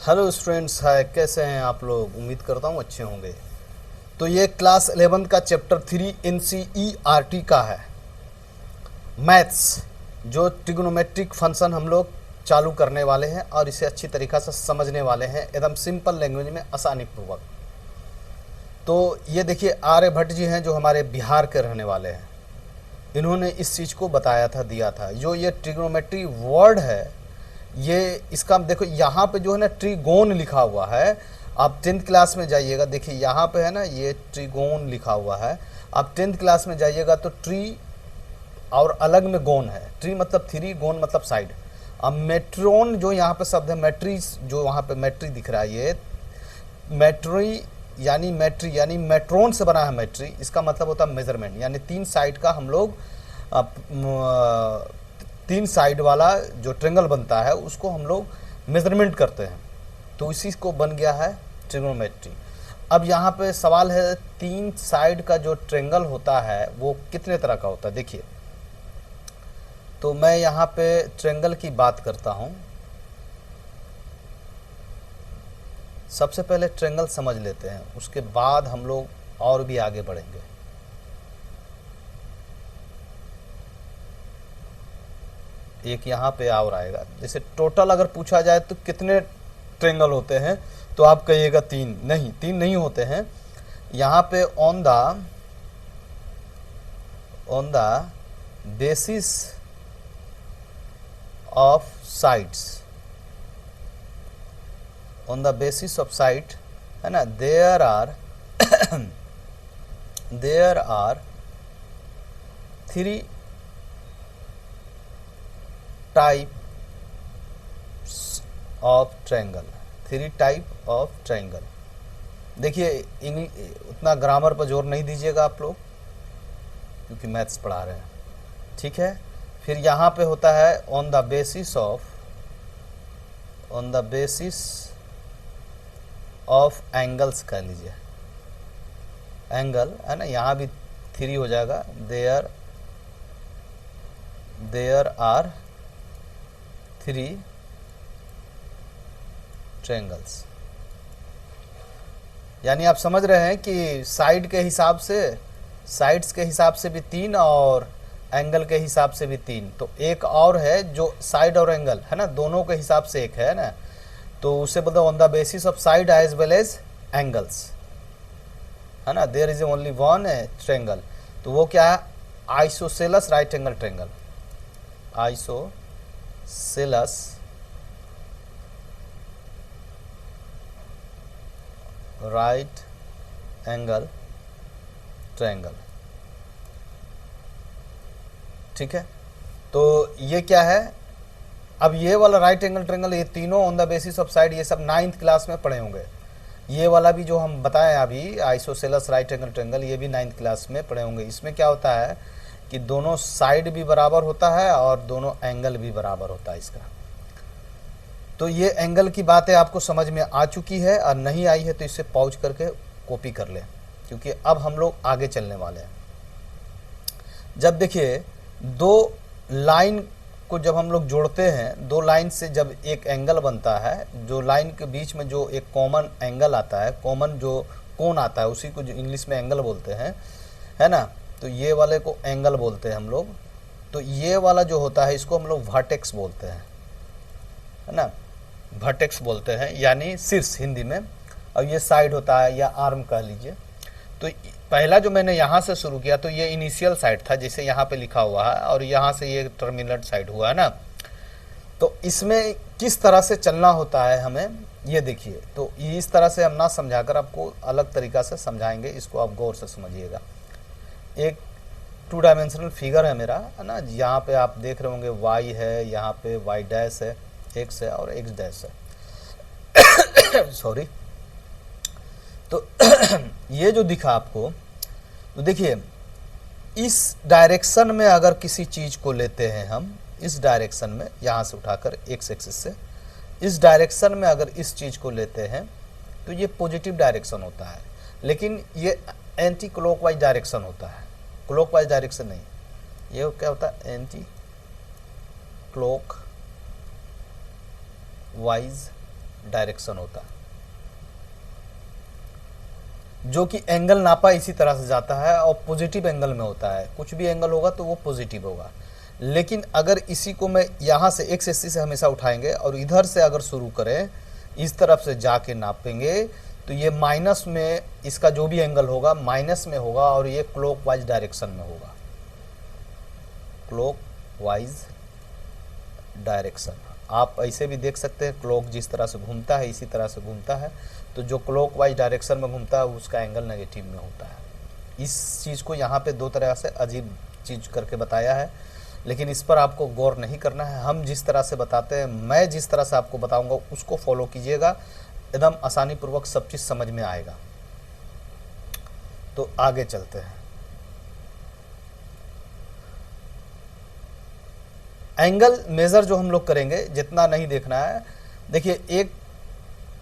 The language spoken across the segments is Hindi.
हेलो स्टूडेंट्स, हाय, कैसे हैं आप लोग। उम्मीद करता हूँ अच्छे होंगे। तो ये क्लास 11 का चैप्टर 3 NCERT का है, मैथ्स। जो ट्रिग्नोमेट्रिक फंक्शन हम लोग चालू करने वाले हैं और इसे अच्छी तरीक़ा से समझने वाले हैं, एकदम सिंपल लैंग्वेज में, आसानी पूर्वक। तो ये देखिए, आर्यभट्ट जी हैं जो हमारे बिहार के रहने वाले हैं। इन्होंने इस चीज़ को बताया था, दिया था। जो ये ट्रिग्नोमेट्री वर्ड है, ये इसका देखो यहाँ पे जो है ना ट्रिगोन लिखा हुआ है। आप 10th क्लास में जाइएगा, देखिए यहाँ पे है ना ये ट्रिगोन लिखा हुआ है। आप 10th क्लास में जाइएगा तो ट्री और अलग में गोन है। ट्री मतलब थ्री, गोन मतलब साइड। अब मेट्रोन जो यहाँ पे शब्द है, मैट्री, जो वहाँ पे मैट्री दिख रहा है, ये मैट्री यानी मेट्रोन से बना है। मैट्री इसका मतलब होता है मेजरमेंट, यानी तीन साइड का हम लोग तीन साइड वाला जो ट्रेंगल बनता है उसको हम लोग मेजरमेंट करते हैं। तो इसी को बन गया है ट्रिग्नोमेट्री। अब यहाँ पे सवाल है, तीन साइड का जो ट्रेंगल होता है वो कितने तरह का होता है। देखिए, तो मैं यहाँ पे ट्रेंगल की बात करता हूँ। सबसे पहले ट्रेंगल समझ लेते हैं, उसके बाद हम लोग और भी आगे बढ़ेंगे। एक यहाँ पे और आएगा। जैसे टोटल अगर पूछा जाए तो कितने ट्रेंगल होते हैं, तो आप कहिएगा तीन। नहीं, तीन नहीं होते हैं। यहाँ पे on the basis of sides, on the basis of side है ना, there are three types of triangle, three type of triangle. देखिए, उतना ग्रामर पर जोर नहीं दीजिएगा आप लोग, क्योंकि मैथ्स पढ़ा रहे हैं, ठीक है। फिर यहाँ पे होता है on the basis of angles, कह लीजिए एंगल है ना, यहाँ भी थ्री हो जाएगा। There are three triangles. यानी आप समझ रहे हैं कि साइड के हिसाब से, साइड्स के हिसाब से भी तीन और एंगल के हिसाब से भी तीन। तो एक और है जो साइड और एंगल है ना, दोनों के हिसाब से एक है ना, तो उसे बोलते हैं on the basis of side as well as angles, है ना। There is only one triangle. तो वो क्या है? Isosceles right angle triangle. Isosceles right angle triangle, ठीक है। तो ये क्या है? अब ये वाला राइट एंगल ट्रायंगल, ये तीनों on the basis of side, ये सब 9th क्लास में पढ़े होंगे। ये वाला भी जो हम बताएं अभी, आइसोसेलस राइट एंगल ट्रायंगल, ये भी 9th क्लास में पढ़े होंगे। इसमें क्या होता है कि दोनों साइड भी बराबर होता है और दोनों एंगल भी बराबर होता है इसका। तो ये एंगल की बातें आपको समझ में आ चुकी है, और नहीं आई है तो इसे पॉज करके कॉपी कर लें, क्योंकि अब हम लोग आगे चलने वाले हैं। जब देखिए, दो लाइन को जब हम लोग जोड़ते हैं, दो लाइन से जब एक एंगल बनता है, जो लाइन के बीच में जो एक कॉमन एंगल आता है, कॉमन जो कोण आता है, उसी को जो इंग्लिश में एंगल बोलते हैं, है ना। तो ये वाले को एंगल बोलते हैं हम लोग। तो ये वाला जो होता है इसको हम लोग वर्टेक्स बोलते हैं, है ना, वर्टेक्स बोलते हैं, यानी शीर्ष हिंदी में। और ये साइड होता है या आर्म कह लीजिए। तो पहला जो मैंने यहाँ से शुरू किया, तो ये इनिशियल साइड था, जैसे यहाँ पे लिखा हुआ है, और यहाँ से ये टर्मिनल साइड हुआ है ना। तो इसमें किस तरह से चलना होता है हमें, ये देखिए। तो इस तरह से हम ना समझाकर आपको अलग तरीका से समझाएंगे, इसको आप गौर से समझिएगा। एक 2 डायमेंशनल फिगर है मेरा, है ना। यहाँ पे आप देख रहे होंगे y है, यहाँ पे y डैश है, x है और x डैश है सॉरी। तो ये जो दिखा आपको, तो देखिए, इस डायरेक्शन में अगर किसी चीज को लेते हैं हम, इस डायरेक्शन में, यहाँ से उठाकर x एक्सिस से, इस डायरेक्शन में अगर इस चीज को लेते हैं तो ये पॉजिटिव डायरेक्शन होता है। लेकिन ये एंटी क्लॉकवाइज डायरेक्शन होता है, क्लॉकवाइज डायरेक्शन नहीं। ये क्या होता है? एंटी क्लॉक वाइज डायरेक्शन होता है, जो कि एंगल नापा इसी तरह से जाता है और पॉजिटिव एंगल में होता है। कुछ भी एंगल होगा तो वो पॉजिटिव होगा। लेकिन अगर इसी को मैं यहाँ से एक्स एक्सिस से हमेशा उठाएंगे और इधर से अगर शुरू करें, इस तरफ से जाके नापेंगे, तो ये माइनस में इसका जो भी एंगल होगा माइनस में होगा और ये क्लॉकवाइज डायरेक्शन में होगा, क्लॉकवाइज डायरेक्शन। आप ऐसे भी देख सकते हैं, क्लॉक जिस तरह से घूमता है इसी तरह से घूमता है, तो जो क्लॉकवाइज डायरेक्शन में घूमता है उसका एंगल नेगेटिव में होता है। इस चीज़ को यहाँ पे दो तरह से अजीब चीज़ करके बताया है, लेकिन इस पर आपको गौर नहीं करना है। हम जिस तरह से बताते हैं, मैं जिस तरह से आपको बताऊंगा उसको फॉलो कीजिएगा, एकदम आसानी पूर्वक सब चीज़ समझ में आएगा। तो आगे चलते हैं। एंगल मेज़र जो हम लोग करेंगे, जितना नहीं देखना है, देखिए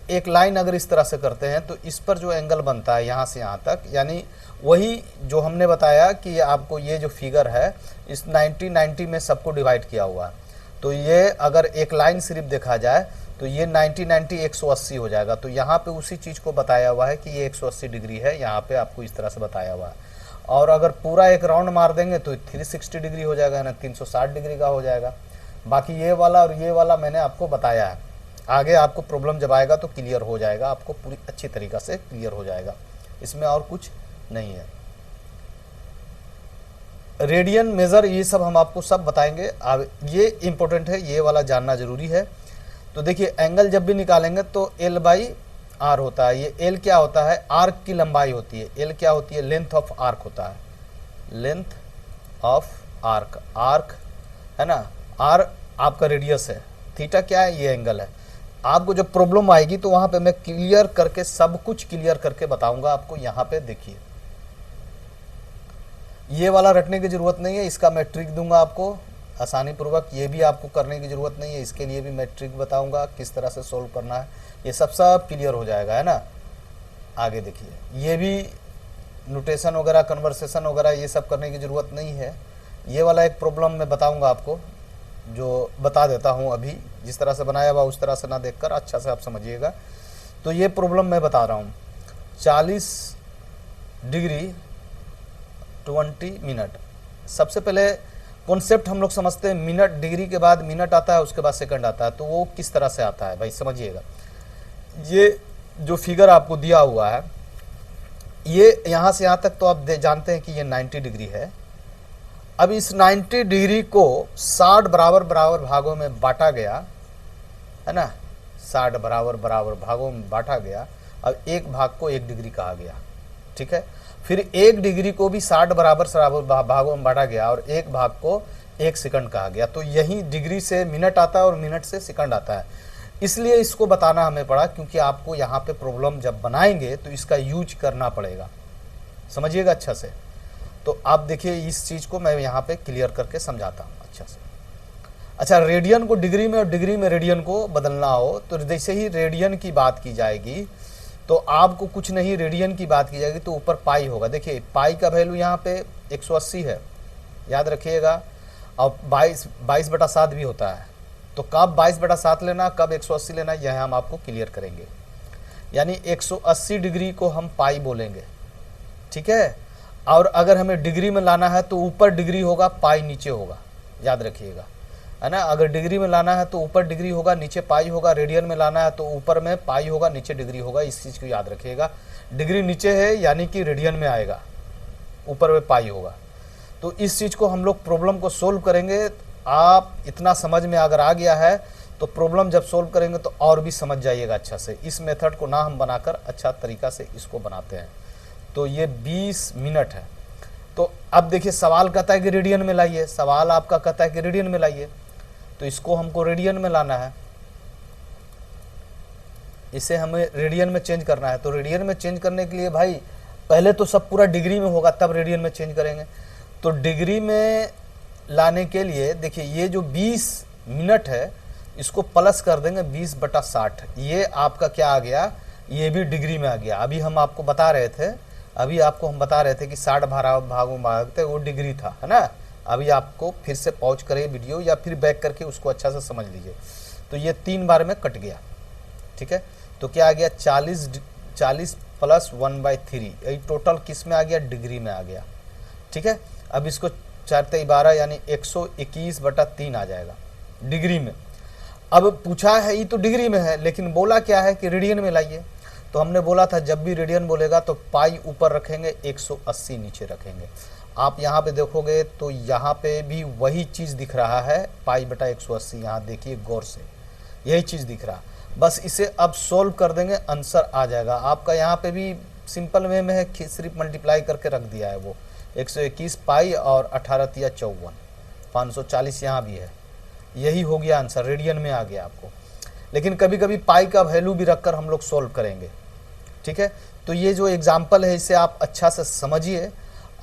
एक लाइन अगर इस तरह से करते हैं तो इस पर जो एंगल बनता है यहाँ से यहाँ तक, यानी वही जो हमने बताया कि आपको ये जो फिगर है इस 90-90 में सबको डिवाइड किया हुआ है। तो ये अगर एक लाइन सिर्फ देखा जाए तो ये 90-90 180 हो जाएगा। तो यहाँ पे उसी चीज़ को बताया हुआ है कि ये 180 डिग्री है, यहाँ पे आपको इस तरह से बताया हुआ है। और अगर पूरा एक राउंड मार देंगे तो 360 डिग्री हो जाएगा, ना 360 डिग्री का हो जाएगा। बाकी ये वाला और ये वाला मैंने आपको बताया है। आगे आपको प्रॉब्लम जब आएगा तो क्लियर हो जाएगा, आपको पूरी अच्छी तरीक़ा से क्लियर हो जाएगा, इसमें और कुछ नहीं है। रेडियन मेज़र ये सब हम आपको सब बताएंगे। अब ये इम्पोर्टेंट है, ये वाला जानना ज़रूरी है। तो देखिए एंगल जब भी निकालेंगे तो L/R होता है। ये L क्या होता है? आर्क की लंबाई होती है। L क्या होती है? लेंथ ऑफ आर्क होता है, लेंथ ऑफ आर्क। आर्क है ना, R आपका रेडियस है, थीटा क्या है? ये एंगल है। आपको जब प्रॉब्लम आएगी तो वहाँ पे मैं क्लियर करके सब कुछ क्लियर करके बताऊंगा आपको। यहाँ पे देखिए, ये वाला रटने की ज़रूरत नहीं है, इसका मैं ट्रिक दूंगा आपको आसानी पूर्वक। ये भी आपको करने की ज़रूरत नहीं है, इसके लिए भी मैं ट्रिक बताऊंगा किस तरह से सोल्व करना है। ये सब क्लियर हो जाएगा, है ना। आगे देखिए, ये भी नोटेशन वगैरह, कन्वर्सेशन वगैरह ये सब करने की ज़रूरत नहीं है। ये वाला एक प्रॉब्लम मैं बताऊँगा आपको, जो बता देता हूँ अभी। जिस तरह से बनाया हुआ उस तरह से ना देखकर अच्छा से आप समझिएगा। तो ये प्रॉब्लम मैं बता रहा हूँ, 40 डिग्री 20 मिनट। सबसे पहले कॉन्सेप्ट हम लोग समझते हैं, मिनट, डिग्री के बाद मिनट आता है, उसके बाद सेकंड आता है। तो वो किस तरह से आता है भाई, समझिएगा। ये जो फिगर आपको दिया हुआ है, ये यहाँ से यहाँ तक तो आप जानते हैं कि ये 90 डिग्री है। अब इस 90 डिग्री को 60 बराबर बराबर भागों में बांटा गया, है ना। 60 बराबर बराबर भागों में बांटा गया। अब एक भाग को 1 डिग्री कहा गया, ठीक है। फिर 1 डिग्री को भी 60 बराबर भागों में बांटा गया और एक भाग को 1 सेकंड कहा गया। तो यही डिग्री से मिनट आता है और मिनट से सेकंड आता है। इसलिए इसको बताना हमें पड़ा, क्योंकि आपको यहाँ पे प्रॉब्लम जब बनाएंगे तो इसका यूज करना पड़ेगा, समझिएगा अच्छा से। तो आप देखिए, इस चीज़ को मैं यहाँ पे क्लियर करके समझाता हूँ अच्छा से। अच्छा, रेडियन को डिग्री में और डिग्री में रेडियन को बदलना हो तो जैसे ही रेडियन की बात की जाएगी तो आपको कुछ नहीं, रेडियन की बात की जाएगी तो ऊपर पाई होगा। देखिए पाई का वैल्यू यहाँ पे 180 है, याद रखिएगा। और 22/7 भी होता है। तो कब 22/7 लेना, कब 180 लेना, यह हम आपको क्लियर करेंगे। यानी 180 डिग्री को हम पाई बोलेंगे, ठीक है। और अगर हमें डिग्री में लाना है तो ऊपर डिग्री होगा, पाई नीचे होगा, याद रखिएगा, है ना। अगर डिग्री में लाना है तो ऊपर डिग्री होगा, नीचे पाई होगा। रेडियन में लाना है तो ऊपर में पाई होगा, नीचे डिग्री होगा। इस चीज़ को याद रखिएगा। डिग्री नीचे है यानी कि रेडियन में आएगा, ऊपर में पाई होगा। तो इस चीज़ को हम लोग प्रॉब्लम को सोल्व करेंगे। आप इतना समझ में अगर आ गया है तो प्रॉब्लम जब सोल्व करेंगे तो और भी समझ जाइएगा अच्छा से। इस मेथड को ना हम बनाकर अच्छा तरीका से इसको बनाते हैं। तो ये 20 मिनट है। तो अब देखिए, सवाल कहता है कि रेडियन में लाइए, सवाल आपका कहता है कि रेडियन में लाइए, तो इसको हमको रेडियन में लाना है, इसे हमें रेडियन में चेंज करना है। तो रेडियन में चेंज करने के लिए भाई पहले तो सब पूरा डिग्री में होगा, तब रेडियन में चेंज करेंगे। तो डिग्री में लाने के लिए देखिए, ये जो 20 मिनट है इसको प्लस कर देंगे 20/60। ये आपका क्या आ गया, ये भी डिग्री में आ गया। अभी हम आपको बता रहे थे, कि 60 भागों में भागते वो डिग्री था, है ना। अभी आपको फिर से पॉज करें वीडियो या फिर बैक करके उसको अच्छा से समझ लीजिए। तो ये 3 बार में कट गया, ठीक है। तो क्या आ गया 40 प्लस 1/3, यही टोटल किस में आ गया, डिग्री में आ गया। ठीक है। अब इसको 4×12 यानी 121/3 आ जाएगा डिग्री में। अब पूछा है ये तो डिग्री में है, लेकिन बोला क्या है कि रेडियन में लाइए। तो हमने बोला था जब भी रेडियन बोलेगा तो पाई ऊपर रखेंगे, 180 नीचे रखेंगे। आप यहाँ पे देखोगे तो यहाँ पे भी वही चीज़ दिख रहा है, पाई/180। यहाँ देखिए गौर से, यही चीज़ दिख रहा। बस इसे अब सोल्व कर देंगे, आंसर आ जाएगा आपका। यहाँ पे भी सिंपल वे में है, सिर्फ मल्टीप्लाई करके रख दिया है वो 121 पाई और 18×3 = 54, 540 यहाँ भी है। यही हो गया आंसर, रेडियन में आ गया आपको। लेकिन कभी कभी पाई का वैल्यू भी रखकर हम लोग सोल्व करेंगे। ठीक है। तो ये जो एग्जाम्पल है इसे आप अच्छा से समझिए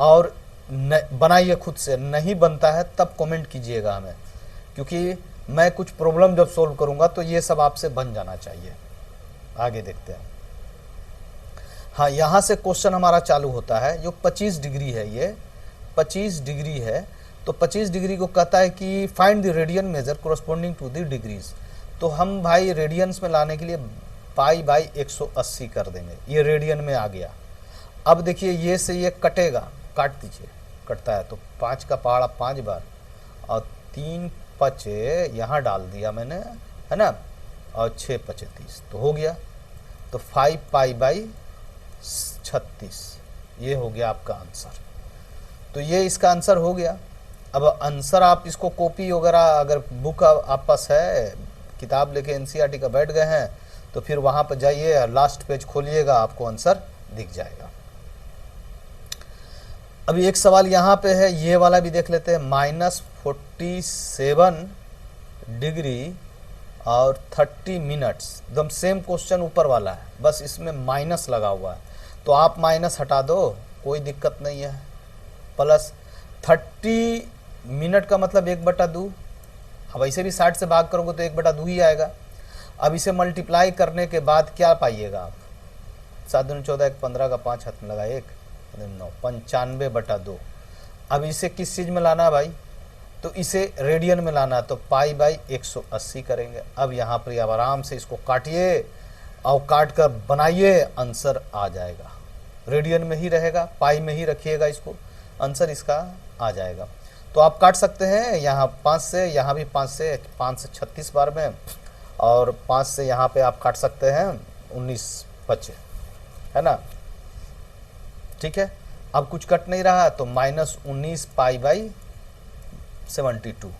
और बनाइए खुद से। नहीं बनता है तब कमेंट कीजिएगा हमें, क्योंकि मैं कुछ प्रॉब्लम जब सोल्व करूंगा तो ये सब आपसे बन जाना चाहिए। आगे देखते हैं। हाँ, यहाँ से क्वेश्चन हमारा चालू होता है जो 25 डिग्री है, ये 25 डिग्री है। तो 25 डिग्री को कहता है कि find the radian measure corresponding to the degrees. तो हम भाई रेडियंस में लाने के लिए पाई/180 कर देंगे, ये रेडियन में आ गया। अब देखिए ये से ये कटेगा, काट दीजिए, कटता है तो 5 का पहाड़ा 5 बार और 3 पचे यहाँ डाल दिया मैंने, है ना, और 6 पचे 30 तो हो गया। तो 5 पाई/36 ये हो गया आपका आंसर। तो ये इसका आंसर हो गया। अब आंसर आप इसको कॉपी वगैरह अगर बुक आप पास है, किताब लेके एनसीईआरटी का बैठ गए हैं तो फिर वहाँ पर जाइए, लास्ट पेज खोलिएगा, आपको आंसर दिख जाएगा। अभी एक सवाल यहाँ पे है, ये वाला भी देख लेते हैं। -47 डिग्री और 30 मिनट्स, एकदम सेम क्वेश्चन ऊपर वाला है, बस इसमें माइनस लगा हुआ है। तो आप माइनस हटा दो, कोई दिक्कत नहीं है। प्लस 30 मिनट का मतलब 1/2। अब ऐसे भी 60 से भाग करोगे तो 1/2 ही आएगा। अब इसे मल्टीप्लाई करने के बाद क्या पाइएगा आप, 7 दूनी 14, 1 15 का 5 हाथ में लगा 1 9, 95/2। अब इसे किस चीज़ में लाना है भाई, तो इसे रेडियन में लाना है, तो पाई/180 करेंगे। अब यहाँ पर आप आराम से इसको काटिए और काट कर बनाइए, आंसर आ जाएगा। रेडियन में ही रहेगा, पाई में ही रखिएगा इसको, आंसर इसका आ जाएगा। तो आप काट सकते हैं यहाँ 5 से, यहाँ भी 5 से 36 बार में, और 5 से यहाँ पे आप काट सकते हैं 19 बचे, है ना। ठीक है। अब कुछ कट नहीं रहा तो -19 पाई/72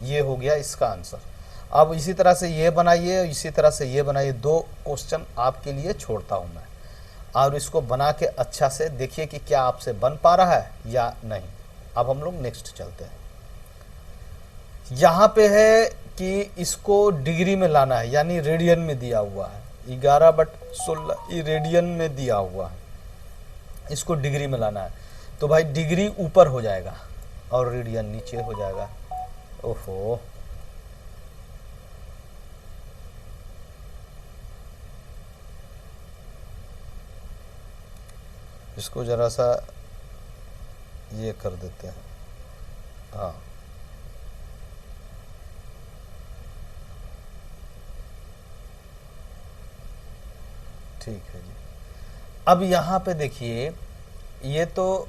ये हो गया इसका आंसर। अब इसी तरह से ये बनाइए, इसी तरह से ये बनाइए। 2 क्वेश्चन आपके लिए छोड़ता हूँ मैं, और इसको बना के अच्छा से देखिए कि क्या आपसे बन पा रहा है या नहीं। अब हम लोग नेक्स्ट चलते हैं। यहाँ पे है कि इसको डिग्री में लाना है, यानी रेडियन में दिया हुआ है, 11/16 ये रेडियन में दिया हुआ है, इसको डिग्री में लाना है। तो भाई डिग्री ऊपर हो जाएगा और रेडियन नीचे हो जाएगा। ओहो, इसको जरा सा ये कर देते हैं। हाँ, ठीक है जी। अब यहाँ पे देखिए, ये तो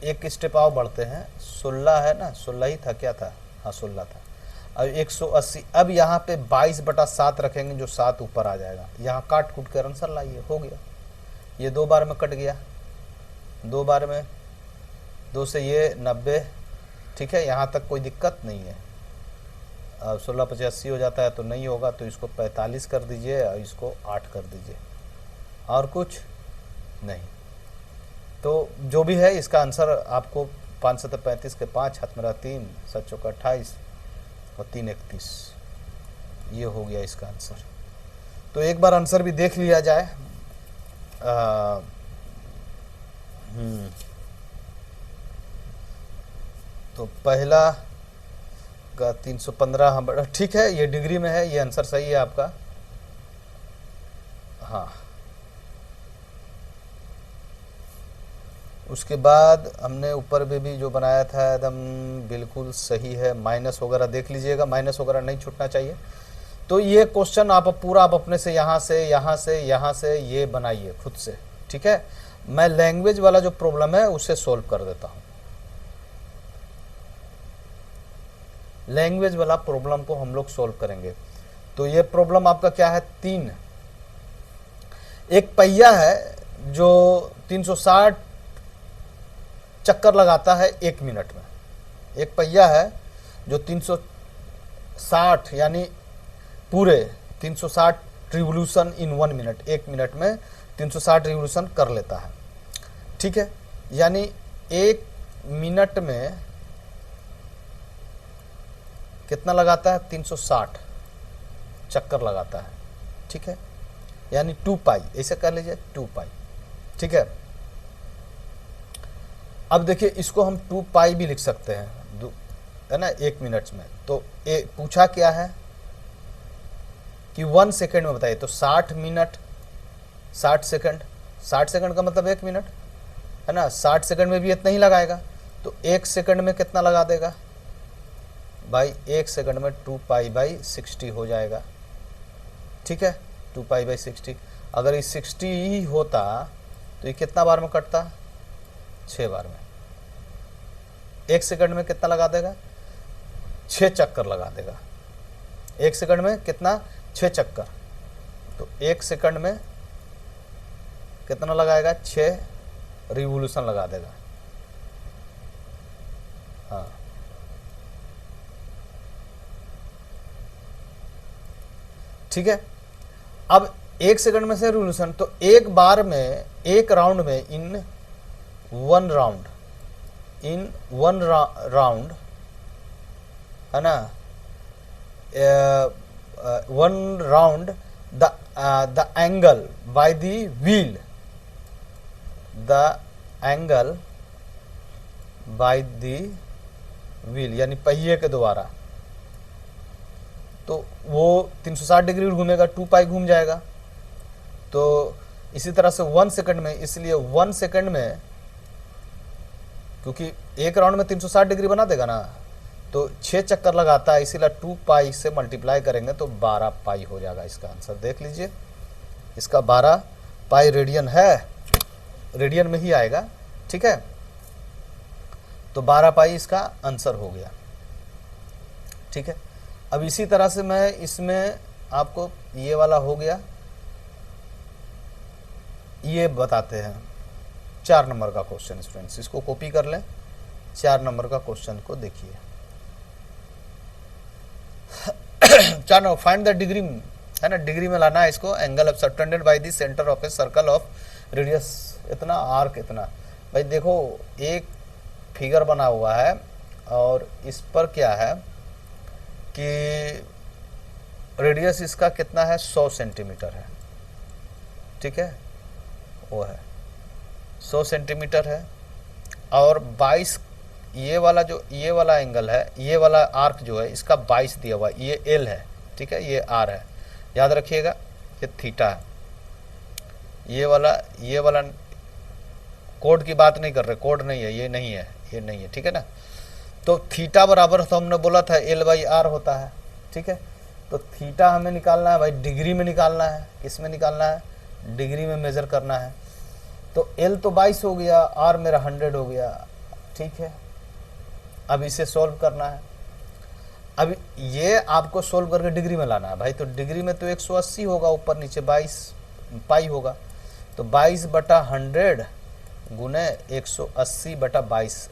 एक स्टेप आओ बढ़ते हैं। 16 है ना, 16 ही था, क्या था, हाँ 16 था। अब 180, अब यहाँ पे 22/7 रखेंगे, जो 7 ऊपर आ जाएगा। यहाँ काट कूट कर आंसर लाइए, हो गया। ये 2 बार में कट गया, 2 बार में, 2 से ये 90। ठीक है, यहाँ तक कोई दिक्कत नहीं है। अब 16 × 80 हो जाता है तो नहीं होगा, तो इसको 45 कर दीजिए और इसको 8 कर दीजिए, और कुछ नहीं। तो जो भी है इसका आंसर आपको 5 × 35 के 5 हाथ में रहा 3, 7 × 28 और 3 × 31, ये हो गया इसका आंसर। तो एक बार आंसर भी देख लिया जाए। तो पहला का 315, हाँ बड़ा ठीक है, ये डिग्री में है, ये आंसर सही है आपका। हाँ, उसके बाद हमने ऊपर में भी जो बनाया था एकदम बिल्कुल सही है। माइनस वगैरह देख लीजिएगा, माइनस वगैरह नहीं छूटना चाहिए। तो ये क्वेश्चन आप पूरा आप अपने से यहाँ से यहाँ से यहाँ से ये बनाइए खुद से, ठीक है। मैं लैंग्वेज वाला जो प्रॉब्लम है उसे सोल्व कर देता हूँ। लैंग्वेज वाला प्रॉब्लम को हम लोग सोल्व करेंगे। तो ये प्रॉब्लम आपका क्या है, 3, एक पहिया है जो 360 चक्कर लगाता है 1 मिनट में। एक पहिया है जो 360 यानी पूरे 360 रिवोल्यूशन इन 1 मिनट, 1 मिनट में 360 रिवोल्यूशन कर लेता है, ठीक है। यानी 1 मिनट में कितना लगाता है, 360 चक्कर लगाता है, ठीक है। यानी 2 पाई, ऐसे कर लीजिए 2 पाई, ठीक है। अब देखिए इसको हम 2 पाई भी लिख सकते हैं, है ना, 1 मिनट में। तो पूछा क्या है कि 1 सेकेंड में बताइए। तो 60 मिनट 60 सेकंड, 60 सेकंड का मतलब 1 मिनट है ना। 60 सेकंड में भी इतना ही लगाएगा, तो 1 सेकंड में कितना लगा देगा भाई, 1 सेकंड में 2 पाई बाई 60 हो जाएगा, ठीक है। 2 पाई बाई 60, अगर ये 60 ही होता तो ये कितना बार में कटता, 6 बार में। 1 सेकंड में कितना लगा देगा, 6 चक्कर लगा देगा। 1 सेकंड में कितना, 6 चक्कर। तो 1 सेकंड में कितना लगाएगा, 6 रिवोल्यूशन लगा देगा। हाँ, ठीक है। अब 1 सेकंड में से रिवोल्यूशन, तो एक बार में, एक राउंड में, इन वन राउंड है ना, 1 round the angle by the wheel, the angle by the wheel यानी पहिए के द्वारा, तो वो 360 डिग्री घूमेगा, 2 पाई घूम जाएगा। तो इसी तरह से 1 सेकंड में, इसलिए 1 सेकंड में, क्योंकि एक राउंड में 360 डिग्री बना देगा ना, तो 6 चक्कर लगाता है, इसीलिए 2 पाई से मल्टीप्लाई करेंगे तो 12 पाई हो जाएगा इसका आंसर। देख लीजिए, इसका 12 पाई रेडियन है, रेडियन में ही आएगा, ठीक है। तो 12 पाई इसका आंसर हो गया, ठीक है। अब इसी तरह से मैं इसमें आपको ये वाला हो गया, ये बताते हैं 4 नंबर का क्वेश्चन। स्टूडेंट्स इसको कॉपी कर लें, 4 नंबर का क्वेश्चन को देखिए। 4 नंबर, फाइंड द डिग्री, है ना, डिग्री में लाना है इसको। Angle of subtended by the centre of a circle of radius इतना, आर्क इतना। भाई देखो, एक फिगर बना हुआ है और इस पर क्या है कि रेडियस इसका कितना है, 100 सेंटीमीटर है, ठीक है, वो है 100 सेंटीमीटर है। और 22, ये वाला जो ये वाला एंगल है, ये वाला आर्क जो है इसका 22 दिया हुआ है, ये एल है, ठीक है, ये आर है, याद रखिएगा, ये थीटा है। ये वाला कोड की बात नहीं कर रहे, कोड नहीं है, ये नहीं है, ये नहीं है, ठीक है ना। तो थीटा बराबर तो हमने बोला था एल बाई आर होता है, ठीक है। तो थीटा हमें निकालना है भाई, डिग्री में निकालना है। किस में निकालना है, डिग्री में मेजर करना है। तो एल तो 22 हो गया, आर मेरा 100 हो गया, ठीक है। अब इसे सोल्व करना है। अब ये आपको सोल्व करके डिग्री में लाना है भाई। तो डिग्री में तो 180 होगा, ऊपर नीचे 22 पाई होगा। तो 22/100 गुने 180/22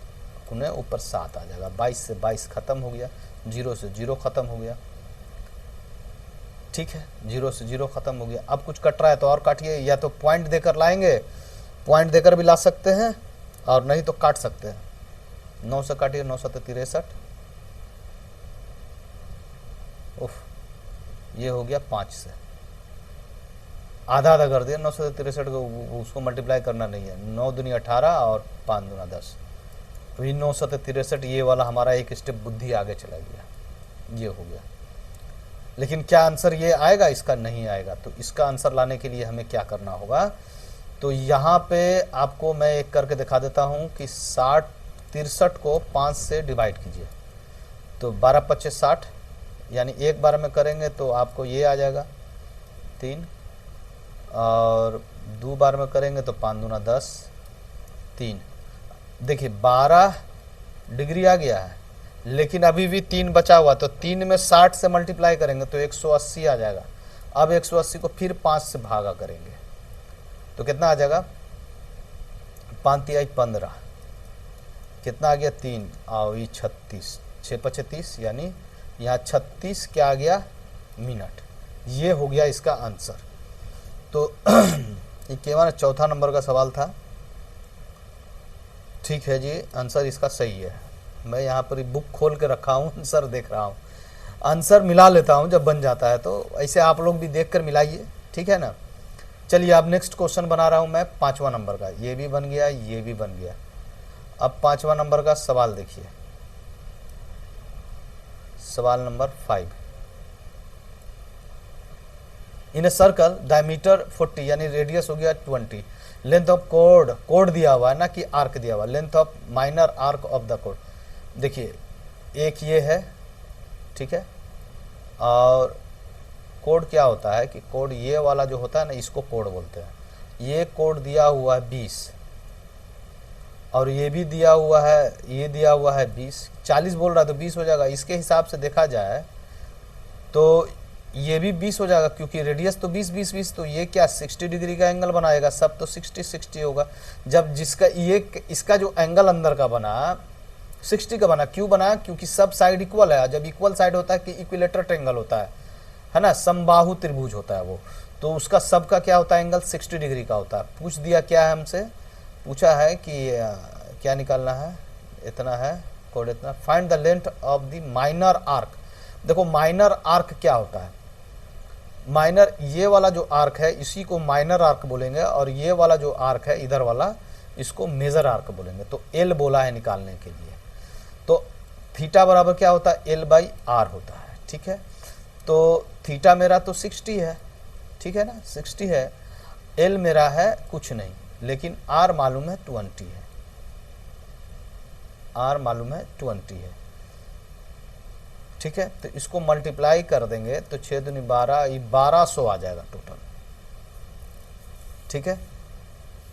गुने ऊपर 7 आ जाएगा। 22 से 22 खत्म हो गया, 0 से 0 खत्म हो गया, ठीक है, 0 से 0 खत्म हो गया। अब कुछ कट रहा है तो और काटिए, या तो पॉइंट देकर लाएंगे, पॉइंट देकर भी ला सकते हैं, और नहीं तो काट सकते हैं। 9 से काटिए, 9 7 63, उफ, ये हो गया 5 से, आधा आधा कर दिया। 9 से 63 को उसको मल्टीप्लाई करना नहीं है, 9 दूनी 18 और 5 दूना 10। अभी 9 से 63, ये वाला हमारा एक स्टेप बुद्धि आगे चला गया, ये हो गया। लेकिन क्या आंसर ये आएगा, इसका नहीं आएगा। तो इसका आंसर लाने के लिए हमें क्या करना होगा, तो यहाँ पे आपको मैं एक करके दिखा देता हूँ कि 63 को 5 से डिवाइड कीजिए। तो 12 × 25 = 60, यानी एक बार में करेंगे तो आपको ये आ जाएगा 3, और 2 बार में करेंगे तो 5 दूना 10, 3। देखिए 12 डिग्री आ गया है, लेकिन अभी भी 3 बचा हुआ, तो 3 में 60 से मल्टीप्लाई करेंगे तो 180 आ जाएगा। अब 180 को फिर 5 से भागा करेंगे तो कितना आ जाएगा, 5 तिहाई 15, कितना आ गया 3 और ये 36, 6 पचे 30, यानी यहाँ 36 क्या आ गया मिनट। ये हो गया इसका आंसर। तो ये केवल चौथा नंबर का सवाल था। ठीक है जी, आंसर इसका सही है। मैं यहाँ पर बुक खोल के रखा हूँ, आंसर देख रहा हूँ, आंसर मिला लेता हूँ जब बन जाता है, तो ऐसे आप लोग भी देख कर मिलाइए, ठीक है ना। चलिए अब नेक्स्ट क्वेश्चन बना रहा हूँ मैं 5वां नंबर का। ये भी बन गया, ये भी बन गया। अब 5वां नंबर का सवाल देखिए, सवाल number 5। In a circle diameter 40 यानी रेडियस हो गया 20, लेंथ ऑफ कोड दिया हुआ है ना कि आर्क दिया हुआ, length of minor arc of the code. देखिए एक ये है, ठीक है, और कोड क्या होता है कि कोड ये वाला जो होता है ना, इसको कोड बोलते हैं। ये कोड दिया हुआ है 20, और ये भी दिया हुआ है, ये दिया हुआ है 20, 40 बोल रहा है तो 20 हो जाएगा। इसके हिसाब से देखा जाए तो ये भी 20 हो जाएगा, क्योंकि रेडियस तो 20 20 20, तो ये क्या 60 डिग्री का एंगल बनाएगा, सब तो 60 60 होगा। जब जिसका ये इसका जो एंगल अंदर का बना 60 का बना, क्यों बना, क्योंकि सब साइड इक्वल है। जब इक्वल साइड होता है कि इक्विलेटरल ट्रायंगल होता है ना, समबाहु त्रिभुज होता है वो, तो उसका सबका क्या होता है एंगल 60 डिग्री का होता है। पूछ दिया क्या है हमसे, पूछा है कि क्या निकालना है, इतना है कोड इतना, find the length of the minor arc. देखो माइनर आर्क क्या होता है, माइनर ये वाला जो आर्क है इसी को माइनर आर्क बोलेंगे, और ये वाला जो आर्क है इधर वाला इसको मेजर आर्क बोलेंगे। तो एल बोला है निकालने के लिए, तो थीटा बराबर क्या होता है एल बाई आर होता है, ठीक है। तो थीटा मेरा तो 60 है, ठीक है ना, 60 है, एल मेरा है कुछ नहीं, लेकिन आर मालूम है 20 है, आर मालूम है 20 है, ठीक है। तो इसको मल्टीप्लाई कर देंगे तो 6 दूनी 12, ये 1200 आ जाएगा टोटल, ठीक है,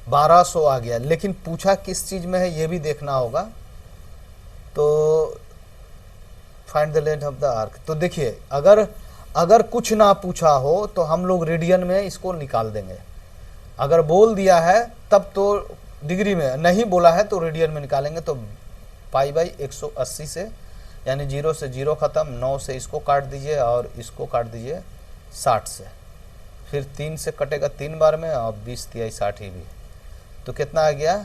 1200 आ गया। लेकिन पूछा किस चीज में है ये भी देखना होगा। तो find the length of the arc, तो देखिए अगर कुछ ना पूछा हो तो हम लोग रेडियन में इसको निकाल देंगे। अगर बोल दिया है तब तो डिग्री में, नहीं बोला है तो रेडियन में निकालेंगे। तो पाई बाई 180 से, यानी 0 से 0 खत्म, 9 से इसको काट दीजिए और इसको काट दीजिए 60 से, फिर 3 से कटेगा 3 बार में, और 20 तिहाई 60 ही भी, तो कितना आ गया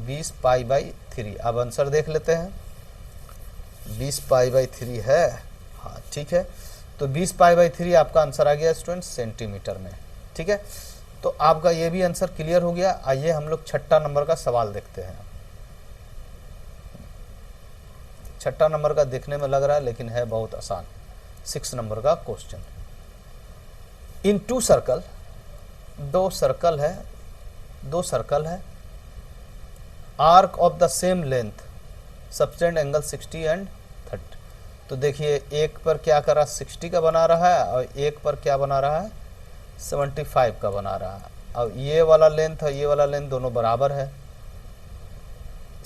20 पाई बाई 3। अब आंसर देख लेते हैं, 20 पाई बाई 3 है, हाँ ठीक है। तो 20 पाई बाई 3 आपका आंसर आ गया स्टूडेंट सेंटीमीटर में, ठीक है। तो आपका ये भी आंसर क्लियर हो गया। आइए हम लोग 6ठा नंबर का सवाल देखते हैं। 6ठा नंबर का देखने में लग रहा है लेकिन है बहुत आसान। 6 नंबर का क्वेश्चन, इन 2 सर्कल, 2 सर्कल है, arc of the same length, subtend angle 60 and 30। तो देखिए एक पर क्या कर रहा है 60 का बना रहा है, और एक पर क्या बना रहा है 75 का बना रहा है। अब ये वाला लेंथ और ये वाला लेंथ दोनों बराबर है।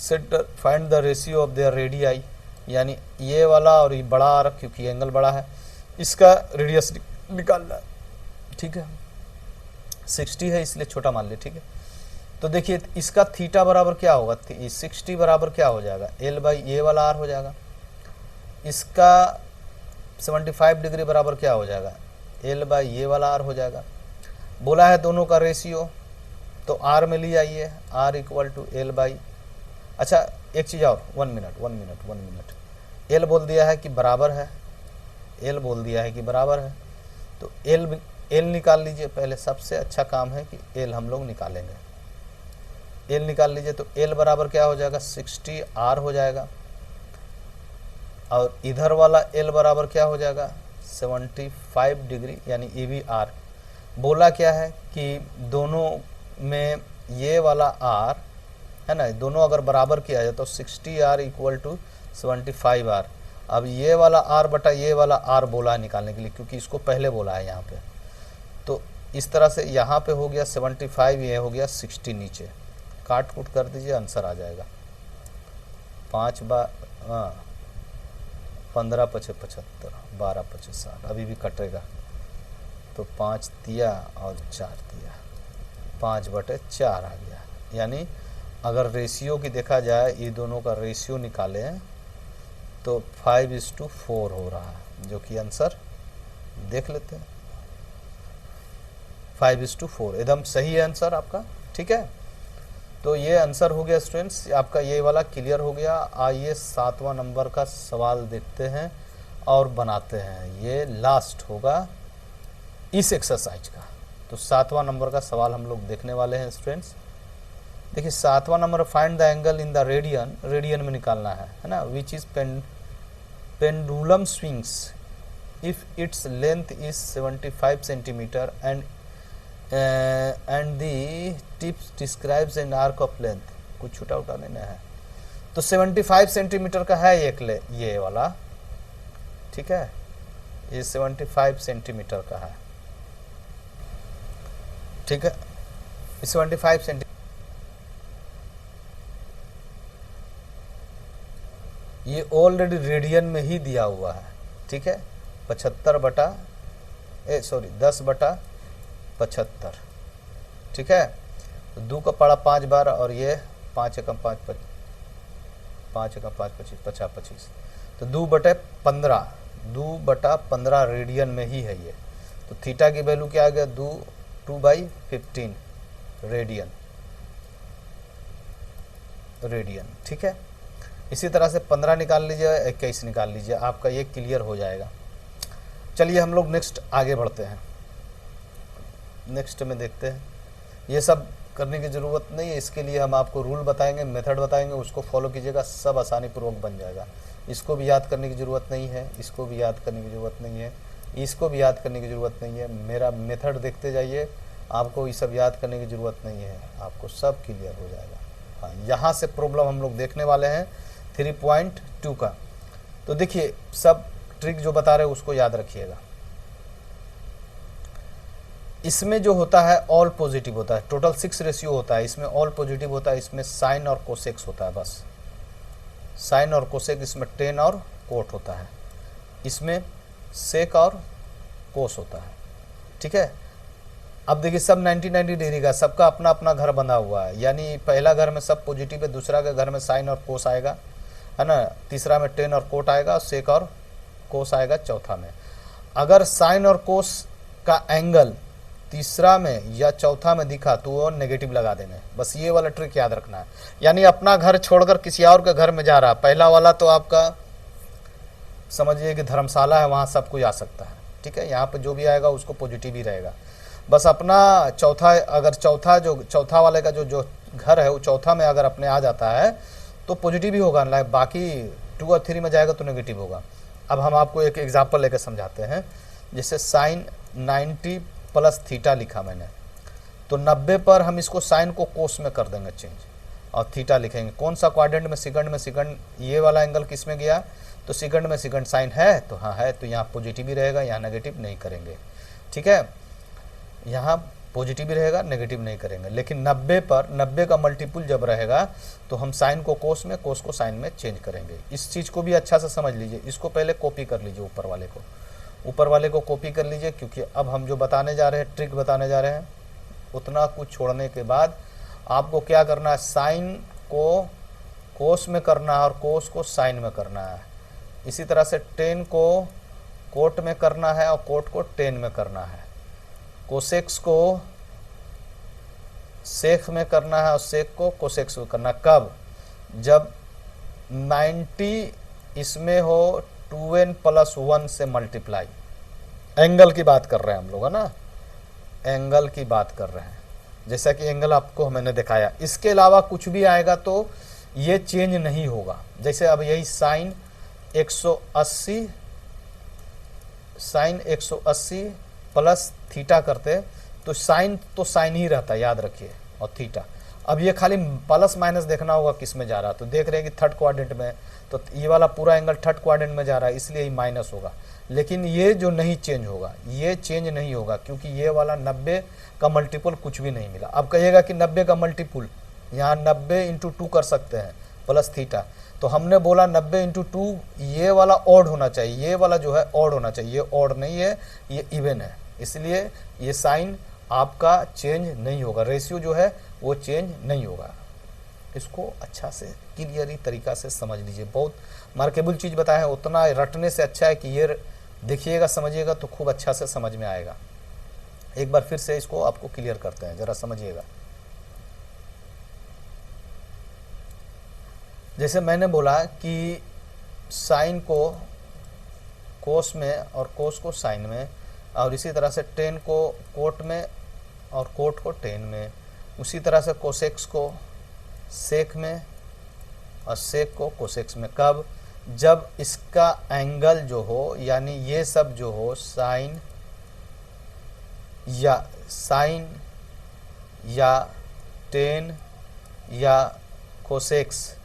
Set find the ratio of their radii, यानी ये वाला और ये बड़ा आर्क, क्योंकि एंगल बड़ा है, इसका रेडियस निकालना है, ठीक है। 60 है इसलिए छोटा मान ले, ठीक है। तो देखिए इसका थीटा बराबर क्या होगा, 60 बराबर क्या हो जाएगा एल बाई ये वाला आर हो जाएगा। इसका 75 डिग्री बराबर क्या हो जाएगा एल बाई ये वाला आर हो जाएगा। बोला है दोनों का रेशियो, तो आर में ले आइए, R equal to L by, अच्छा एक चीज़ और, 1 मिनट, एल बोल दिया है कि बराबर है, एल बोल दिया है कि बराबर है, तो एल निकाल लीजिए। पहले सबसे अच्छा काम है कि एल हम लोग निकालेंगे, एल निकाल लीजिए। तो एल बराबर क्या हो जाएगा 60 आर हो जाएगा, और इधर वाला एल बराबर क्या हो जाएगा 75 डिग्री, यानी ये भी आर। बोला क्या है कि दोनों में ये वाला आर है ना, दोनों अगर बराबर किया जाए तो 60 आर इक्वल टू 75 आर, अब ये वाला r बटा ये वाला r बोला है निकालने के लिए, क्योंकि इसको पहले बोला है यहाँ पे। तो इस तरह से यहाँ पे हो गया 75, ये हो गया 60 नीचे, काट कूट कर दीजिए, आंसर आ जाएगा 15 पचे 75, 12 पचे 60, अभी भी कटेगा तो 5 दिया और 4 दिया, 5/4 आ गया। यानी अगर रेशियो की देखा जाए, ये दोनों का रेशियो निकालें तो 5:4 हो रहा है, जो कि आंसर देख लेते हैं 5:4 एकदम सही है आंसर आपका। ठीक है, तो ये आंसर हो गया स्टूडेंट्स, आपका ये वाला क्लियर हो गया। आइए 7वां नंबर का सवाल देखते हैं और बनाते हैं, ये लास्ट होगा इस एक्सरसाइज का। तो 7वां नंबर का सवाल हम लोग देखने वाले हैं स्टूडेंट्स। देखिए 7वां नंबर, find the angle in the radian, radian में निकालना है ना, which is pendulum swings if its length is 75 centimeter and the tips describes an arc of length, कुछ छोटा उठा लेना है। तो 75 सेंटीमीटर का है ये वाला, ठीक है, ये 75 सेंटीमीटर का है, ठीक है, 75 सेंटीमीटर। ये ऑलरेडी रेडियन में ही दिया हुआ है, ठीक है, 10/75, ठीक है। तो 2 का पड़ा 5 बार और ये 5 एकम 5 25, 50-25, तो 2/15 रेडियन में ही है ये। तो थीटा की वैल्यू क्या आ गया, 2/15 रेडियन, ठीक है। इसी तरह से 15 निकाल लीजिए, 21 निकाल लीजिए, आपका ये क्लियर हो जाएगा। चलिए हम लोग नेक्स्ट आगे बढ़ते हैं, नेक्स्ट में देखते हैं। ये सब करने की ज़रूरत नहीं है, इसके लिए हम आपको रूल बताएंगे, मेथड बताएंगे, उसको फॉलो कीजिएगा, सब आसानी पूर्वक बन जाएगा। इसको भी याद करने की ज़रूरत नहीं है, इसको भी याद करने की ज़रूरत नहीं है, इसको भी याद करने की ज़रूरत नहीं है। मेरा मेथड देखते जाइए, आपको ये सब याद करने की ज़रूरत नहीं है, आपको सब क्लियर हो जाएगा। हाँ, यहाँ से प्रॉब्लम हम लोग देखने वाले हैं 3.2 का। तो देखिए सब ट्रिक जो बता रहे हैं उसको याद रखिएगा। इसमें जो होता है ऑल पॉजिटिव होता है, टोटल 6 रेशियो होता है, इसमें ऑल पॉजिटिव होता है, इसमें साइन और कोसेक्स होता है, बस साइन और कोसेक, इसमें टेन और कोट होता है, इसमें सेक और कोस होता है, ठीक है। अब देखिए सब 90 डिग्री का, सबका अपना अपना घर बंधा हुआ है, यानी पहला घर में सब पॉजिटिव है, दूसरा के घर में साइन और कोस आएगा, है ना, तीसरा में टेन और कोट आएगा, सेक और कोस आएगा चौथा में। अगर साइन और कोस का एंगल तीसरा में या चौथा में दिखा तो वो नेगेटिव लगा देंगे, बस ये वाला ट्रिक याद रखना है। यानी अपना घर छोड़कर किसी और के घर में जा रहा, पहला वाला तो आपका समझिए कि धर्मशाला है, वहाँ सब कुछ आ सकता है, ठीक है, यहाँ पे जो भी आएगा उसको पॉजिटिव ही रहेगा। बस अपना चौथा, अगर चौथा वाले का जो घर है वो चौथा में अगर अपने आ जाता है तो पॉजिटिव ही होगा, लाइक बाकी 2 और 3 में जाएगा तो नेगेटिव होगा। अब हम आपको एक एग्जांपल लेकर समझाते हैं, जैसे साइन 90 प्लस थीटा लिखा मैंने, तो 90 पर हम इसको साइन को कोस में कर देंगे चेंज और थीटा लिखेंगे। कौन सा क्वाड्रेंट में, सेकंड में, सेकंड ये वाला एंगल किस में गया, तो सेकंड में सेकंड साइन है, तो हाँ है, तो यहाँ पॉजिटिव ही रहेगा, यहाँ नेगेटिव नहीं करेंगे, ठीक है, यहाँ पॉजिटिव ही रहेगा, नेगेटिव नहीं करेंगे। लेकिन 90 पर 90 का मल्टीपुल जब रहेगा तो हम साइन को कोस में, कोस को साइन में चेंज करेंगे। इस चीज़ को भी अच्छा से समझ लीजिए, इसको पहले कॉपी कर लीजिए, ऊपर वाले को कॉपी कर लीजिए, क्योंकि अब हम जो बताने जा रहे हैं, ट्रिक बताने जा रहे हैं, उतना कुछ छोड़ने के बाद आपको क्या करना है, साइन को कोस में करना है और कोस को साइन में करना है। इसी तरह से टेन को कोट में करना है और कोट को टेन में करना है, कोसेक्स को सेक में करना है और सेक को कोसेक्स में करना है। कब, जब 90 इसमें हो 2n + 1 से मल्टीप्लाई, एंगल की बात कर रहे हैं हम लोग, है ना, एंगल की बात कर रहे हैं, जैसा कि एंगल आपको मैंने दिखाया। इसके अलावा कुछ भी आएगा तो ये चेंज नहीं होगा। जैसे अब यही साइन 180 प्लस थीटा करते तो साइन ही रहता, याद रखिए, और थीटा। अब ये खाली प्लस माइनस देखना होगा किस में जा रहा है, तो देख रहे हैं कि थर्ड क्वाड्रेंट में, तो ये वाला पूरा एंगल थर्ड क्वाड्रेंट में जा रहा है, इसलिए ये माइनस होगा। लेकिन ये जो नहीं चेंज होगा, ये चेंज नहीं होगा, क्योंकि ये वाला 90 का मल्टीपल कुछ भी नहीं मिला। अब कहिएगा कि 90 का मल्टीपल, यहाँ 90 इंटू 2 कर सकते हैं प्लस थीटा, तो हमने बोला 90 इंटू 2 ये वाला ऑड होना चाहिए, ये वाला जो है ऑड होना चाहिए, ये ऑड नहीं है, ये इवन है, इसलिए ये साइन आपका चेंज नहीं होगा, रेशियो जो है वो चेंज नहीं होगा। इसको अच्छा से क्लियरी तरीका से समझ लीजिए, बहुत मार्केबल चीज़ बताया है, उतना रटने से अच्छा है कि ये देखिएगा समझिएगा तो खूब अच्छा से समझ में आएगा। एक बार फिर से इसको आपको क्लियर करते हैं, ज़रा समझिएगा। जैसे मैंने बोला कि साइन को कोस में और कोस को साइन में, और इसी तरह से टेन को कोट में और कोट को टेन में, उसी तरह से कोसेक्स को सेक में और सेक को कोसेक्स में। कब? जब इसका एंगल जो हो, यानी ये सब जो हो साइन या टेन या कोसेक्स,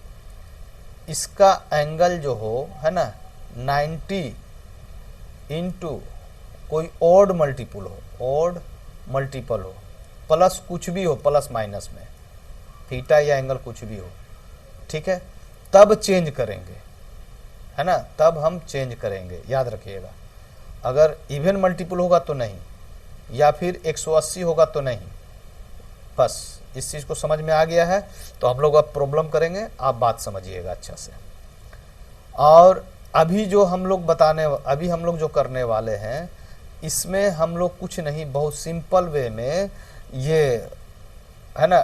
इसका एंगल जो हो है ना 90 इंटू कोई ऑड मल्टीपल हो, प्लस कुछ भी हो, प्लस माइनस में थीटा या एंगल कुछ भी हो, ठीक है, तब चेंज करेंगे, है ना, तब हम चेंज करेंगे, याद रखिएगा। अगर इवन मल्टीपल होगा तो नहीं, या फिर 180 होगा तो नहीं। बस इस चीज़ को समझ में आ गया है, तो हम लोग अब प्रॉब्लम करेंगे, आप बात समझिएगा अच्छा से। और अभी हम लोग जो करने वाले हैं, इसमें हम लोग कुछ नहीं, बहुत सिंपल वे में ये है ना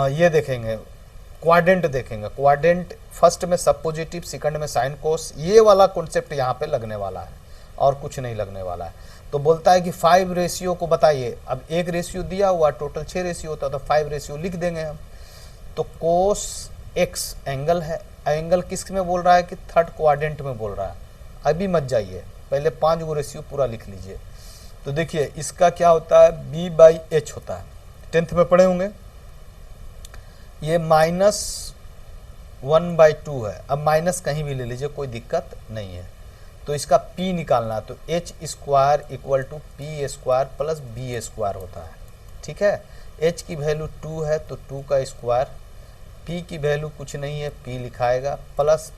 ये देखेंगे, क्वाड्रेंट देखेंगे। क्वाड्रेंट फर्स्ट में सब पॉजिटिव, सेकंड में साइन कोस, ये वाला कॉन्सेप्ट यहाँ पे लगने वाला है और कुछ नहीं लगने वाला है। तो बोलता है कि 5 रेशियो को बताइए। अब एक रेशियो दिया हुआ, टोटल 6 रेशियो होता, तो 5 रेशियो लिख देंगे हम। तो कोस एक्स एंगल है, एंगल किस में बोल रहा है कि थर्ड क्वाड्रेंट में बोल रहा है। अभी मत जाइए, पहले 5 गो रेशियो पूरा लिख लीजिए। तो देखिए इसका क्या होता है, B/H होता है, 10th में पढ़े होंगे। ये -1/2 है। अब माइनस कहीं भी ले लीजिए, कोई दिक्कत नहीं है। तो इसका P निकालना, तो H² = P² + B² होता है, ठीक है। H की वैल्यू 2 है तो 2 का स्क्वायर, P की वैल्यू कुछ नहीं है, P लिखाएगा, प्लस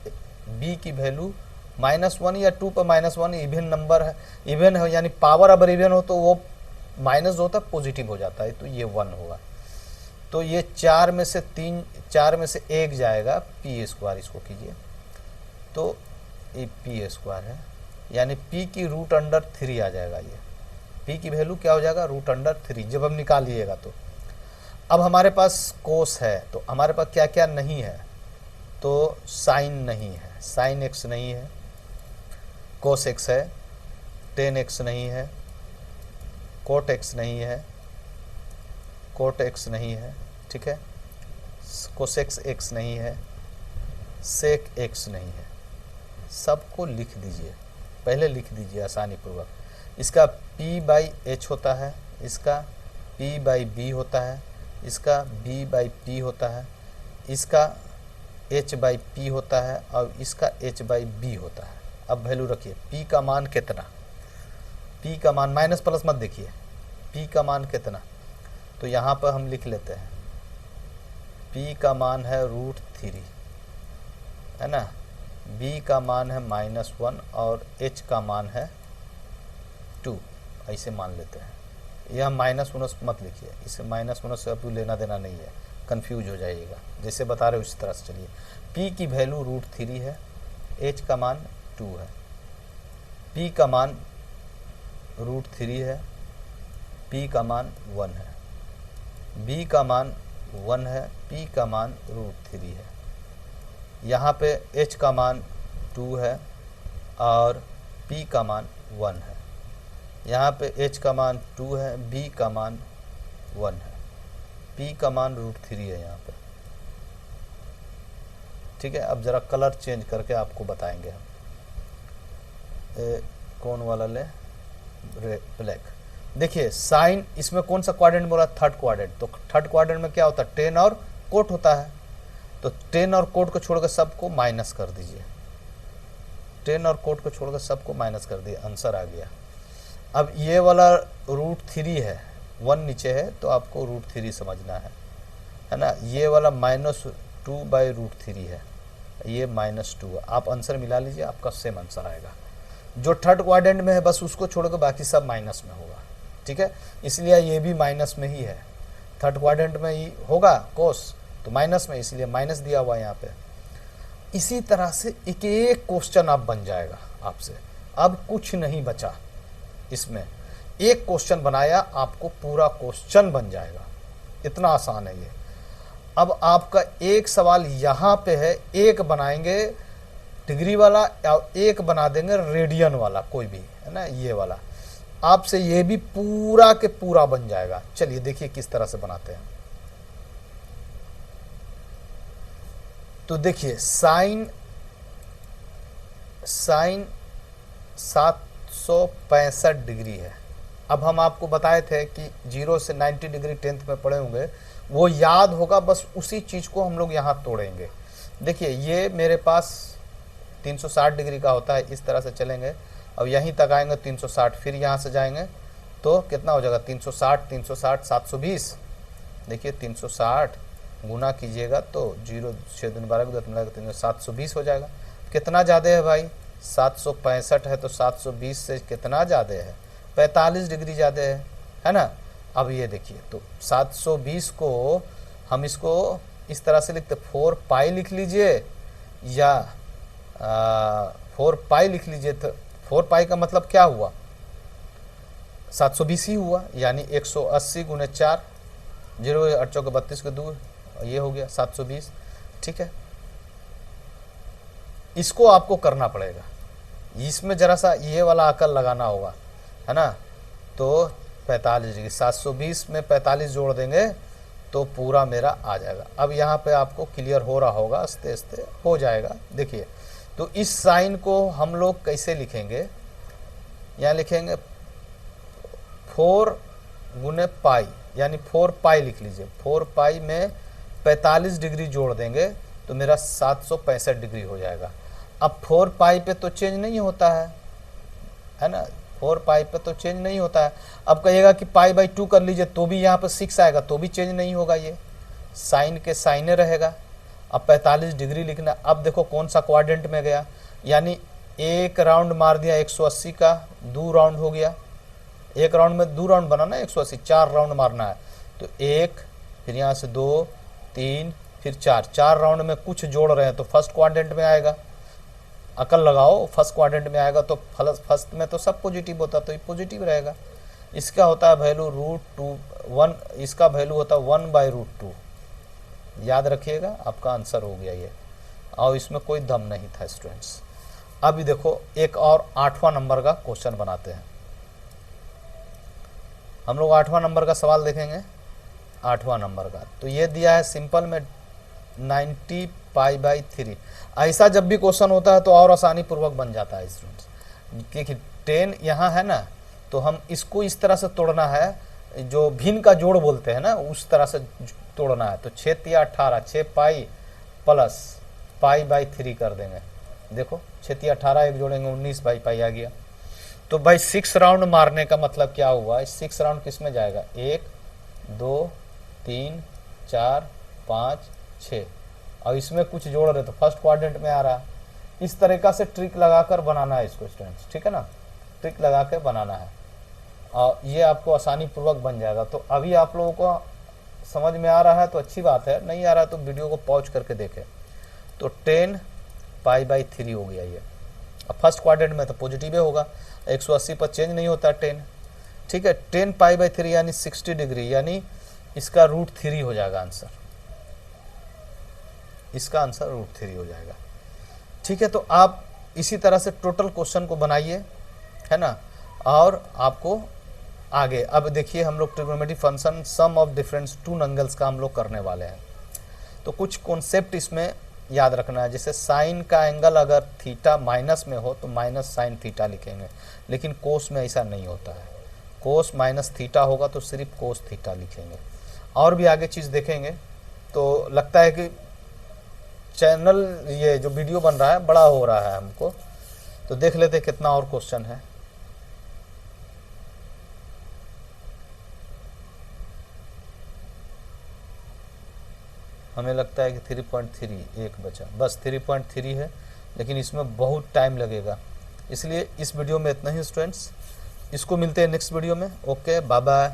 B की वैल्यू -1 या 2 पर -1 इवन नंबर है, इवन है यानी पावर अगर इवन हो तो वो माइनस जो होता है पॉजिटिव हो जाता है, तो ये 1 होगा। तो ये 4 में से 1 जाएगा, P², इसको कीजिए, तो ये P² है, यानी P की √3 आ जाएगा। ये P की वैल्यू क्या हो जाएगा, √3 जब हम निकालिएगा। तो अब हमारे पास कोस है, तो हमारे पास क्या क्या नहीं है, तो साइन नहीं है, साइन x नहीं है, कोस x है, टेन x नहीं है, कोट x नहीं है, कोट x नहीं है, ठीक है, कोसेक्स x नहीं है, सेक x नहीं है। सबको लिख दीजिए, पहले लिख दीजिए आसानी पूर्वक। इसका P/H होता है, इसका P/B होता है, इसका B/P होता है, इसका H/P होता है और इसका H/B होता है। अब वैल्यू रखिए, P का मान कितना, P का मान माइनस प्लस मत देखिए, P का मान कितना, तो यहाँ पर हम लिख लेते हैं P का मान है √3, है ना, B का मान है -1 और H का मान है 2, ऐसे मान लेते हैं। यह -1 मत लिखिए, इसे -1 से अब लेना देना नहीं है, कंफ्यूज हो जाइएगा। जैसे बता रहे हो उसी तरह से चलिए। P की वैल्यू √3 है, H का मान 2 है, P का मान √3 है, P का मान 1 है, B का मान 1 है, P का मान √3 है। यहाँ पे H का मान 2 है और P का मान 1 है। यहाँ पे H का मान 2 है, B का मान 1 है, P का मान √3 है यहाँ पे, ठीक है। अब ज़रा कलर चेंज करके आपको बताएंगे हम। कौन वाला ले, ब्लैक। देखिए साइन इसमें कौन सा क्वाड्रेंट बोला, थर्ड क्वाड्रेंट, तो थर्ड क्वाड्रेंट में क्या होता है, टेन और कोट होता है, तो टेन और कोट को छोड़कर सबको माइनस कर दीजिए, टेन और कोट को छोड़कर सबको माइनस कर दिए, आंसर आ गया। अब ये वाला √3 है, 1 नीचे है तो आपको √3 समझना है ना। ये वाला -2/√3 है, ये -2 है, आप आंसर मिला लीजिए, आपका सेम आंसर आएगा। जो थर्ड क्वाड्रेंट में है बस उसको छोड़कर बाकी सब माइनस में होगा, ठीक है, इसलिए ये भी माइनस में ही है, थर्ड क्वाड्रेंट में ही होगा कोस तो माइनस में, इसलिए माइनस दिया हुआ है यहाँ पे। इसी तरह से एक एक क्वेश्चन आप बन जाएगा आपसे, अब कुछ नहीं बचा इसमें, एक क्वेश्चन बनाया आपको पूरा क्वेश्चन बन जाएगा, इतना आसान है ये। अब आपका एक सवाल यहाँ पे है, एक बनाएंगे डिग्री वाला या एक बना देंगे रेडियन वाला, कोई भी है ना, ये वाला आपसे ये भी पूरा के पूरा बन जाएगा। चलिए देखिए किस तरह से बनाते हैं। तो देखिए साइन 765 डिग्री है। अब हम आपको बताए थे कि 0 से 90 डिग्री 10th में पढ़े होंगे, वो याद होगा, बस उसी चीज़ को हम लोग यहाँ तोड़ेंगे। देखिए ये मेरे पास 360 डिग्री का होता है, इस तरह से चलेंगे, अब यहीं तक आएंगे 360, फिर यहाँ से जाएंगे तो कितना हो जाएगा 360 360 720। देखिए 360 गुना कीजिएगा तो 0 6 दिन 12 को मिलाएगा 720 हो जाएगा। कितना ज़्यादा है भाई, 765 है तो 720 से कितना ज़्यादा है, 45 डिग्री ज़्यादा है ना। अब ये देखिए तो 720 को हम इसको इस तरह से लिखते, 4 पाई लिख लीजिए या 4 पाई लिख लीजिए। तो 4 पाई का मतलब क्या हुआ, 720 ही हुआ, यानी 180 गुने 4, 0 8 चौके 32 के दूर, ये हो गया 720, ठीक है। इसको आपको करना पड़ेगा, इसमें जरा सा ये वाला अकल लगाना होगा, है ना। तो 45 डिग्री 720 में 45 जोड़ देंगे तो पूरा मेरा आ जाएगा। अब यहाँ पे आपको क्लियर हो रहा होगा, आस्ते आस्ते हो जाएगा। देखिए तो इस साइन को हम लोग कैसे लिखेंगे, यहाँ लिखेंगे 4 गुने पाई, यानी 4 पाई लिख लीजिए, 4 पाई में 45 डिग्री जोड़ देंगे तो मेरा 765 डिग्री हो जाएगा। अब 4 पाई पे तो चेंज नहीं होता है ना, 4 पाई पे तो चेंज नहीं होता है। अब कहिएगा कि π/2 कर लीजिए तो भी यहाँ पे 6 आएगा, तो भी चेंज नहीं होगा, ये साइन के साइने रहेगा। अब 45 डिग्री लिखना, अब देखो कौन सा क्वाड्रेंट में गया, यानी एक राउंड मार दिया 180 का, 2 राउंड हो गया, एक राउंड में 2 राउंड बनाना, 180 4 राउंड मारना है, तो 1 फिर यहाँ से 2 3 फिर 4 राउंड में कुछ जोड़ रहे हैं तो फर्स्ट क्वाड्रेंट में आएगा। अकल लगाओ, फर्स्ट क्वाड्रेंट में आएगा तो फर्स्ट में तो सब पॉजिटिव होता तो ये पॉजिटिव रहेगा। इसका होता है वैल्यू √2 इसका वैल्यू होता है 1/√2, याद रखिएगा, आपका आंसर हो गया ये, और इसमें कोई दम नहीं था स्टूडेंट्स। अभी देखो एक और 8वां नंबर का क्वेश्चन बनाते हैं। हम लोग 8वां नंबर का सवाल देखेंगे। 8वां नंबर का तो ये दिया है सिंपल में 90 π/3। ऐसा जब भी क्वेश्चन होता है तो और आसानी पूर्वक बन जाता है स्टूडेंट्स, क्योंकि 10 यहाँ है ना, तो हम इसको इस तरह से तोड़ना है, जो भिन्न का जोड़ बोलते हैं ना, उस तरह से तोड़ना है। तो 6 × 18, 6 पाई प्लस π/3 कर देंगे। देखो 6 × 18 एक जोड़ेंगे 19/π आ गया। तो भाई 6 राउंड मारने का मतलब क्या हुआ, 6 राउंड किस में जाएगा, 1 2 3 4 5 6, और इसमें कुछ जोड़ रहे तो फर्स्ट क्वाड्रेंट में आ रहा। इस तरीका से ट्रिक लगाकर बनाना है इसको स्टूडेंट्स, ठीक है ना, ट्रिक लगा के बनाना है और ये आपको आसानी पूर्वक बन जाएगा। तो अभी आप लोगों को समझ में आ रहा है तो अच्छी बात है, नहीं आ रहा है तो वीडियो को पॉज करके देखें। तो 10 π/3 हो गया ये। अब फर्स्ट क्वाड्रेंट में तो पॉजिटिव होगा, 180 पर चेंज नहीं होता 10, ठीक है। 10 π/3 यानी 60 डिग्री, यानी इसका √3 हो जाएगा आंसर, इसका आंसर √3 हो जाएगा, ठीक है। तो आप इसी तरह से टोटल क्वेश्चन को बनाइए, है ना, और आपको आगे अब देखिए हम लोग trigonometric function sum of difference 2 angles का हम लोग करने वाले हैं। तो कुछ कॉन्सेप्ट इसमें याद रखना है, जैसे साइन का एंगल अगर थीटा माइनस में हो तो माइनस साइन थीटा लिखेंगे, लेकिन कोस में ऐसा नहीं होता है। कोस माइनस थीटा होगा तो सिर्फ कोस थीटा लिखेंगे। और भी आगे चीज़ देखेंगे। तो लगता है कि चैनल ये जो वीडियो बन रहा है बड़ा हो रहा है हमको, तो देख लेते हैं कितना और क्वेश्चन है। हमें लगता है कि 3.3 एक बचा, बस 3.3 है, लेकिन इसमें बहुत टाइम लगेगा, इसलिए इस वीडियो में इतना ही स्टूडेंट्स। इसको मिलते हैं नेक्स्ट वीडियो में। Okay, bye bye.